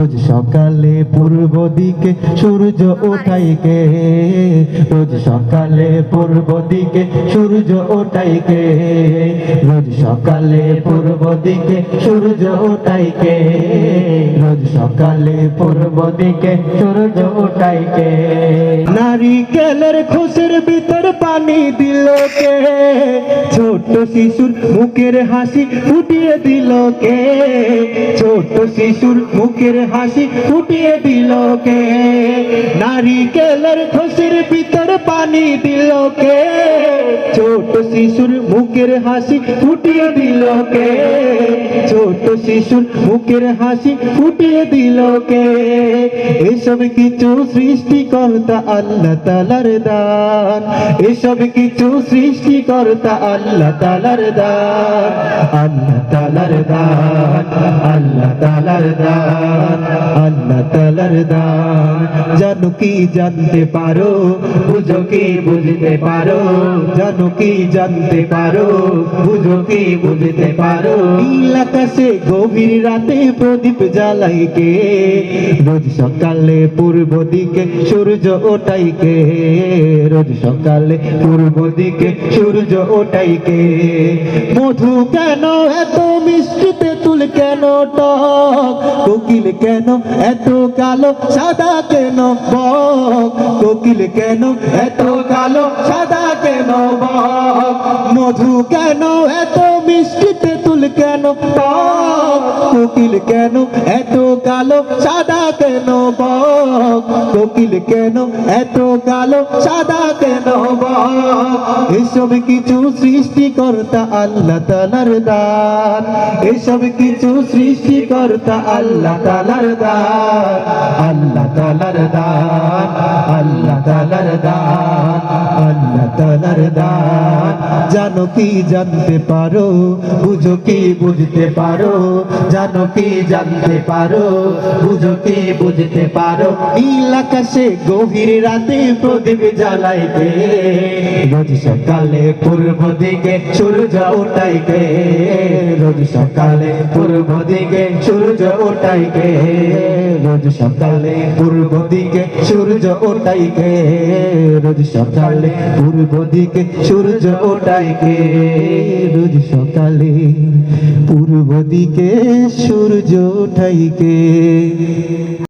রোজ সকালে পূর্ব দিকে সূর্য ওঠায় কে? রোজ সকালে পূর্ব দিকে সূর্য ওঠায় কে? রোজ সকালে পূর্ব দিকে সূর্য ওঠায় কে? রোজ সকালে পূর্ব দিকে সূর্য ওঠায় কে? নারিকেলের খোসের ভিতর পানি দিল কে? ছোট শিশুর মুখের হাসি ফুটিয়ে দিল কে? ছোট শিশুর মুখের হাসি ফুটিয়ে দিল কে? নারিকেলের খোসের ভিতর পানি দিল কে? ছোট শিশুর মুখের হাসি ফুটিয়ে দিল কে? ছোট শিশুর মুখের হাসি ফুটিয়ে দিল কে? এসব কিছু সৃষ্টিকর্তা আল্লাহ তাআলার দান। এসব কিছু সৃষ্টিকর্তা আল্লাহ তাআলার দান। আল্লাহ তাআলার দান। আল্লাহ তাআলার দান। আল্লাহ তাআলার দান। জানো কি জানতে পারো, বুঝো কি বুঝতে পারো? জানো কি জানতে পারো, বুঝো কি বুঝতে পারো? নীল আকাশে গভীর রাতে প্রদীপ জ্বালাই কে? রোজ সকালে পূর্ব দিকে সূর্য ওঠাই কে? রোজ সকালে পূর্ব দিকে সূর্য ওঠাই কে? মধু কেন এত মিষ্টি, তেঁতুল কেন টক? কোকিল কেন এত কালো, সাদা কেন বক? কোকিল কেন এত কালো, সাদা কেন বক? মধু কেন এত মিষ্টি, তেঁতুল কেন টক? কোকিল কেন এত কালো, সাদা কেন বক? কোকিল কেন এত কালো, সাদা কেন বক? এসব কিছু সৃষ্টিকর্তা আল্লাহ তাআলার দান। এসব কিছু সৃষ্টিকর্তা আল্লাহ তাআলার দান। আল্লাহ তাআলার দান। আল্লাহ তাআলার দান। আল্লাহ তাআলার দান। জানো কি জানতে পারো, বুঝো কি বুঝতে পারো? জানো কি জানতে পারো, বুঝো কি বুঝতে পারো? নীল আকাশে গভীর রাতে প্রদীপ জ্বালাই কে? রোজ সকালে পূর্ব দিকে সূর্য ওঠাই কে? রোজ সকালে পূর্ব দিকে সূর্য ওঠাই কে? রোজ সকালে পূর্ব দিকে সূর্য ওঠাই কে? রোজ সকালে পূর্ব দিকে সূর্য ওঠাই কে? রোজ সকালে পূর্ব দিকে সূর্য ওঠাই কে?